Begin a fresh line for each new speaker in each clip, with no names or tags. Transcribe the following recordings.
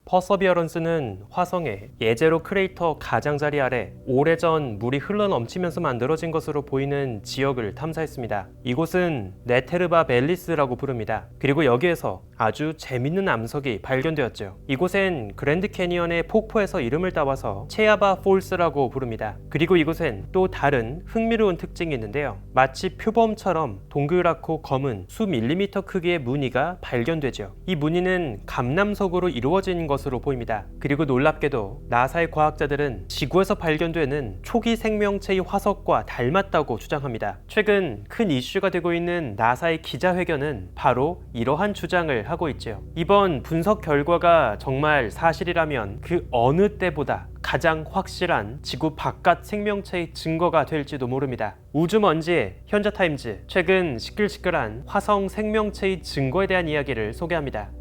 퍼서비어런스는 화성의 예제로 크레이터 가장자리 아래 오래전 물이 흘러넘치면서 만들어진 것으로 보이는 지역을 탐사했습니다. 이곳은 네테르바 벨리스라고 부릅니다. 그리고 여기에서 아주 재밌는 암석이 발견되었죠. 이곳엔 그랜드 캐니언의 폭포에서 이름을 따와서 체아바 폴스라고 부릅니다. 그리고 이곳엔 또 다른 흥미로운 특징이 있는데요. 마치 표범처럼 동그랗고 검은 수 밀리미터 크기의 무늬가 발견되죠. 이 무늬는 감남석으로 이루어진 것으로 보입니다. 그리고 놀랍게도 나사의 과학자들은 지구에서 발견되는 초기 생명체의 화석과 닮았다고 주장합니다. 최근 큰 이슈가 되고 있는 나사의 기자회견은 바로 이러한 주장을 하고 있죠. 이번 분석 결과가 정말 사실이라면 그 어느 때보다 가장 확실한 지구 바깥 생명체의 증거가 될지도 모릅니다. 우주먼지의 현자타임즈, 최근 시끌시끌한 화성 생명체의 증거에 대한 이야기를 소개합니다.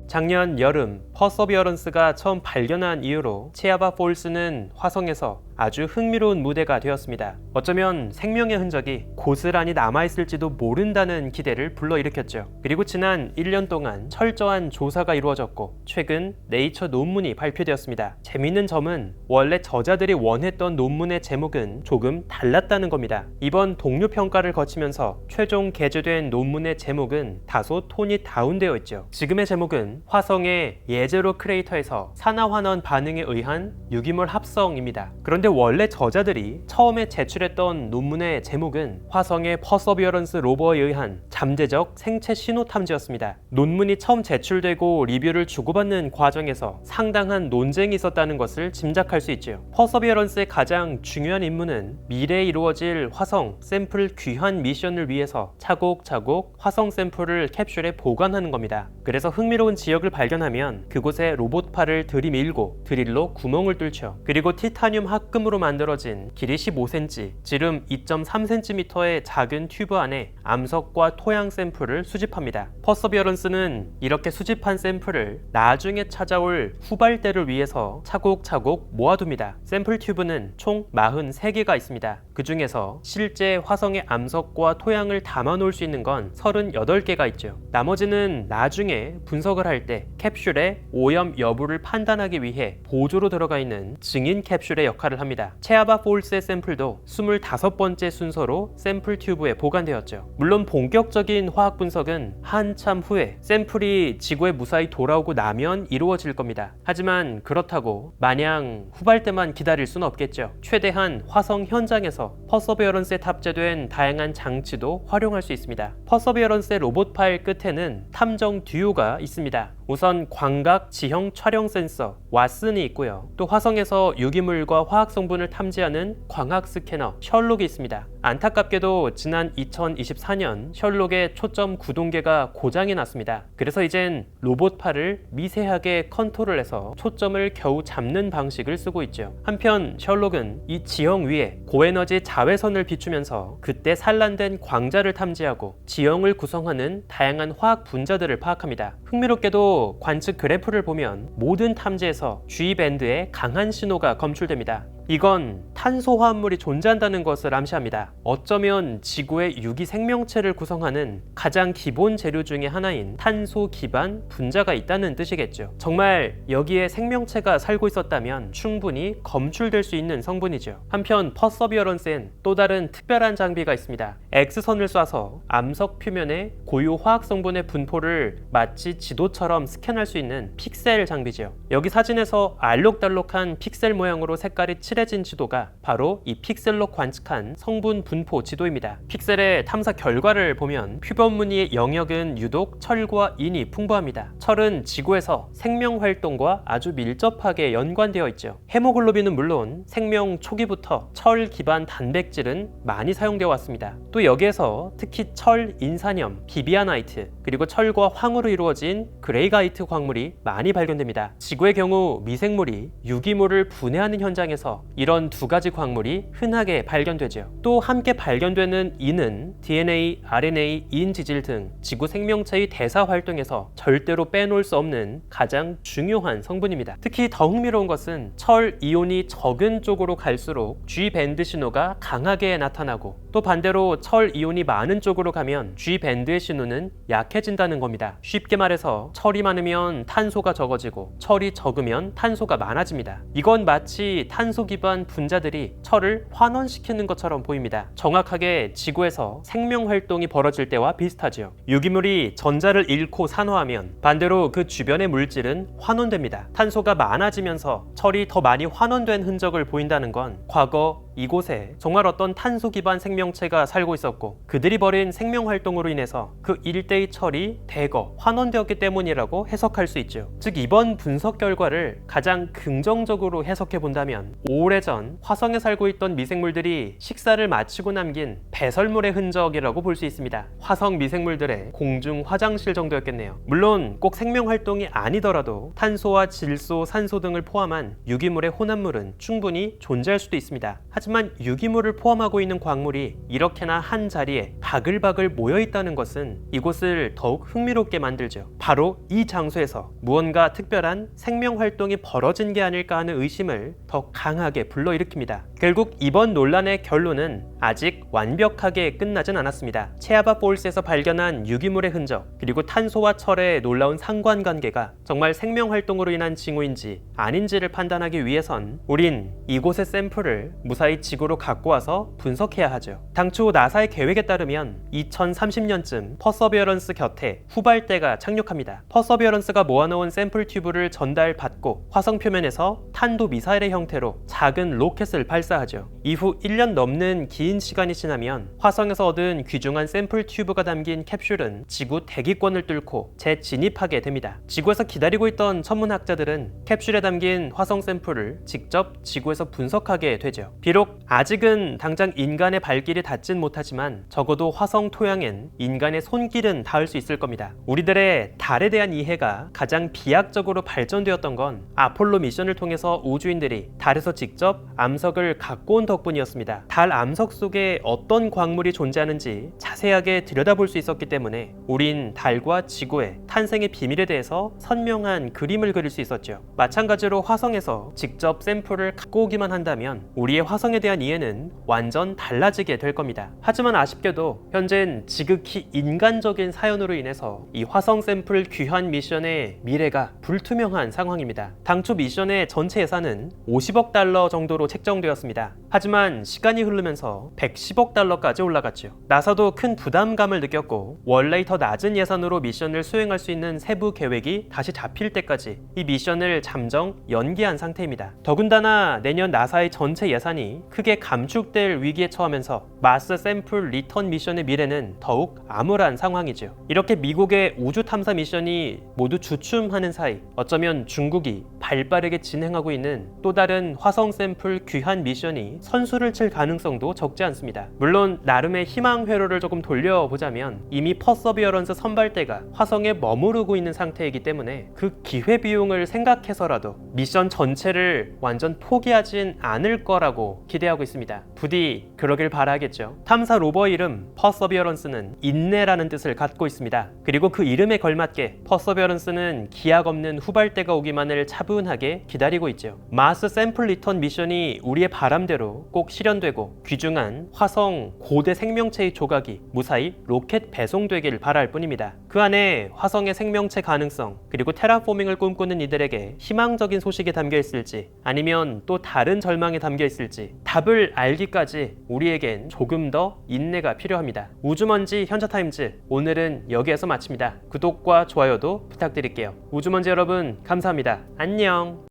작년 여름 퍼서비어런스가 처음 발견한 이후로 체아바 폴스는 화성에서 아주 흥미로운 무대가 되었습니다. 어쩌면 생명의 흔적이 고스란히 남아있을지도 모른다는 기대를 불러일으켰죠. 그리고 지난 1년 동안 철저한 조사가 이루어졌고 최근 네이처 논문이 발표되었습니다. 재미있는 점은 원래 저자들이 원했던 논문의 제목은 조금 달랐다는 겁니다. 이번 동료 평가를 거치면서 최종 게재된 논문의 제목은 다소 톤이 다운되어 있죠. 지금의 제목은 화성의 예제로 크레이터에서 산화환원 반응에 의한 유기물 합성입니다. 그런데 원래 저자들이 처음에 제출했던 논문의 제목은 화성의 퍼서비어런스 로버에 의한 잠재적 생체 신호 탐지였습니다. 논문이 처음 제출되고 리뷰를 주고받는 과정에서 상당한 논쟁이 있었다는 것을 짐작할 수 있죠. 퍼서비어런스의 가장 중요한 임무는 미래에 이루어질 화성 샘플 귀환 미션을 위해서 차곡차곡 화성 샘플을 캡슐에 보관하는 겁니다. 그래서 흥미로운 지역을 발견하면 그곳에 로봇팔을 들이밀고 드릴로 구멍을 뚫죠. 그리고 티타늄 합금으로 만들어진 길이 15cm, 지름 2.3cm의 작은 튜브 안에 암석과 토양 샘플을 수집합니다. 퍼서비어런스는 이렇게 수집한 샘플을 나중에 찾아올 후발대를 위해서 차곡차곡 모아둡니다. 샘플 튜브는 총 43개가 있습니다. 그 중에서 실제 화성의 암석과 토양을 담아놓을 수 있는 건 38개가 있죠. 나머지는 나중에 분석을 할 때 캡슐의 오염 여부를 판단하기 위해 보조로 들어가 있는 증인 캡슐의 역할을 합니다. 체아바 폴스의 샘플도 25번째 순서로 샘플 튜브에 보관되었죠. 물론 본격적인 화학 분석은 한참 후에 샘플이 지구에 무사히 돌아오고 나면 이루어질 겁니다. 하지만 그렇다고 마냥 후발대만 기다릴 수는 없겠죠. 최대한 화성 현장에서 퍼서비어런스에 탑재된 다양한 장치도 활용할 수 있습니다. 퍼서비어런스의 로봇 파일 끝에는 탐정 듀오가 있습니다. 우선 광각 지형 촬영 센서 왓슨이 있고요. 또 화성에서 유기물과 화학 성분을 탐지하는 광학 스캐너 셜록이 있습니다. 안타깝게도 지난 2024년 셜록의 초점 구동계가 고장이 났습니다. 그래서 이젠 로봇팔을 미세하게 컨트롤해서 초점을 겨우 잡는 방식을 쓰고 있죠. 한편 셜록은 이 지형 위에 고에너지 자외선을 비추면서 그때 산란된 광자를 탐지하고 지형을 구성하는 다양한 화학 분자들을 파악합니다. 흥미롭게도 관측 그래프를 보면 모든 탐지에서 G밴드에 강한 신호가 검출됩니다. 이건 탄소 화합물이 존재한다는 것을 암시합니다. 어쩌면 지구의 유기 생명체를 구성하는 가장 기본 재료 중에 하나인 탄소 기반 분자가 있다는 뜻이겠죠. 정말 여기에 생명체가 살고 있었다면 충분히 검출될 수 있는 성분이죠. 한편 퍼서비어런스엔 또 다른 특별한 장비가 있습니다. X선을 쏴서 암석 표면의 고유 화학 성분의 분포를 마치 지도처럼 스캔할 수 있는 픽셀 장비죠. 여기 사진에서 알록달록한 픽셀 모양으로 색깔이 칠해진 지도가 바로 이 픽셀로 관측한 성분 분포 지도입니다. 픽셀의 탐사 결과를 보면 표본 무늬의 영역은 유독 철과 인이 풍부합니다. 철은 지구에서 생명 활동과 아주 밀접하게 연관되어 있죠. 헤모글로빈은 물론 생명 초기부터 철 기반 단백질은 많이 사용되어 왔습니다. 또 여기에서 특히 철 인산염, 비비아나이트, 그리고 철과 황으로 이루어진 그레이가이트 광물이 많이 발견됩니다. 지구의 경우 미생물이 유기물을 분해하는 현장에서 이런 두 가지 광물이 흔하게 발견되죠. 또 함께 발견되는 이는 DNA, RNA, 인 지질 등 지구 생명체의 대사 활동에서 절대로 빼놓을 수 없는 가장 중요한 성분입니다. 특히 더 흥미로운 것은 철 이온이 적은 쪽으로 갈수록 G 밴드 신호가 강하게 나타나고, 또 반대로 철 이온이 많은 쪽으로 가면 G 밴드의 신호는 약해진다는 겁니다. 쉽게 말해서 철이 많으면 탄소가 적어지고 철이 적으면 탄소가 많아집니다. 이건 마치 탄소 기반 분자들이 철을 환원시키는 것처럼 보입니다. 정확하게 지구에서 생명 활동이 벌어질 때와 비슷하죠. 유기물이 전자를 잃고 산화하면 반대로 그 주변의 물질은 환원됩니다. 탄소가 많아지면서 철이 더 많이 환원된 흔적을 보인다는 건 과거 이곳에 정말 어떤 탄소 기반 생명체가 살고 있었고, 그들이 벌인 생명 활동으로 인해서 그 일대의 철이 대거 환원되었기 때문이라고 해석할 수 있죠. 즉, 이번 분석 결과를 가장 긍정적으로 해석해 본다면 오래전 화성에 살고 있던 미생물들이 식사를 마치고 남긴 배설물의 흔적이라고 볼 수 있습니다. 화성 미생물들의 공중 화장실 정도였겠네요. 물론 꼭 생명 활동이 아니더라도 탄소와 질소, 산소 등을 포함한 유기물의 혼합물은 충분히 존재할 수도 있습니다. 하지만 유기물을 포함하고 있는 광물이 이렇게나 한 자리에 바글바글 모여 있다는 것은 이곳을 더욱 흥미롭게 만들죠. 바로 이 장소에서 무언가 특별한 생명 활동이 벌어진 게 아닐까 하는 의심을 더 강하게 불러일으킵니다. 결국 이번 논란의 결론은 아직 완벽하게 끝나진 않았습니다. 체아바 폴스에서 발견한 유기물의 흔적, 그리고 탄소와 철의 놀라운 상관관계가 정말 생명 활동으로 인한 징후인지 아닌지를 판단하기 위해선 우린 이곳의 샘플을 무사히 지구로 갖고 와서 분석해야 하죠. 당초 나사의 계획에 따르면 2030년쯤 퍼서비어런스 곁에 후발대가 착륙합니다. 퍼서비어런스가 모아놓은 샘플 튜브를 전달받고 화성 표면에서 탄도 미사일의 형태로 작은 로켓을 발사하죠. 이후 1년 넘는 긴 시간이 지나면 화성에서 얻은 귀중한 샘플 튜브가 담긴 캡슐은 지구 대기권을 뚫고 재진입하게 됩니다. 지구에서 기다리고 있던 천문학자들은 캡슐에 담긴 화성 샘플을 직접 지구에서 분석하게 되죠. 비록 아직은 당장 인간의 발길이 닿진 못하지만 적어도 화성 토양엔 인간의 손길은 닿을 수 있을 겁니다. 우리들의 달에 대한 이해가 가장 비약적으로 발전되었던 건 아폴로 미션을 통해서 우주인들이 달에서 직접 암석을 갖고 온 덕분이었습니다. 달 암석 속에 어떤 광물이 존재하는지 자세하게 들여다볼 수 있었기 때문에 우린 달과 지구의 탄생의 비밀에 대해서 선명한 그림을 그릴 수 있었죠. 마찬가지로 화성에서 직접 샘플을 갖고 오기만 한다면 우리의 화성에 대한 이해는 완전 달라지게 될 겁니다. 하지만 아쉽게도 현재는 지극히 인간적인 사연으로 인해서 이 화성 샘플 귀환 미션의 미래가 불투명한 상황입니다. 당초 미션의 전체 예산은 50억 달러 정도로 책정되었습니다. 하지만 시간이 흐르면서 110억 달러까지 올라갔죠. 나사도 큰 부담감을 느꼈고 원래 더 낮은 예산으로 미션을 수행할 수 있는 세부 계획이 다시 잡힐 때까지 이 미션을 잠정 연기한 상태입니다. 더군다나 내년 나사의 전체 예산이 크게 감축될 위기에 처하면서 마스 샘플 리턴 미션의 미래는 더욱 암울한 상황이죠. 이렇게 미국의 우주 탐사 미션이 모두 주춤하는 사이 어쩌면 중국이 발빠르게 진행하고 있는 또 다른 화성 샘플 귀환 미션이 선수를 칠 가능성도 적지 않습니다. 물론 나름의 희망 회로를 조금 돌려보자면 이미 퍼서비어런스 선발대가 화성에 머무르고 있는 상태이기 때문에 그 기회비용을 생각해서라도 미션 전체를 완전 포기하진 않을 거라고 기대하고 있습니다. 부디 그러길 바라겠죠. 탐사 로버의 이름 퍼서비어런스는 인내라는 뜻을 갖고 있습니다. 그리고 그 이름에 걸맞게 퍼서비어런스는 기약 없는 후발대가 오기만을 차분하게 기다리고 있죠. 마스 샘플 리턴 미션이 우리의 바람대로 꼭 실현되고 귀중한 화성 고대 생명체의 조각이 무사히 로켓 배송되길 바랄 뿐입니다. 그 안에 화성의 생명체 가능성 그리고 테라포밍을 꿈꾸는 이들에게 희망적인 소식이 담겨 있을지 아니면 또 다른 절망이 담겨 있을지 답을 알기까지 우리에겐 조금 더 인내가 필요합니다. 우주먼지 현자타임즈 오늘은 여기에서 마칩니다. 구독과 좋아요도 부탁드릴게요. 우주먼지 여러분 감사합니다. 안녕.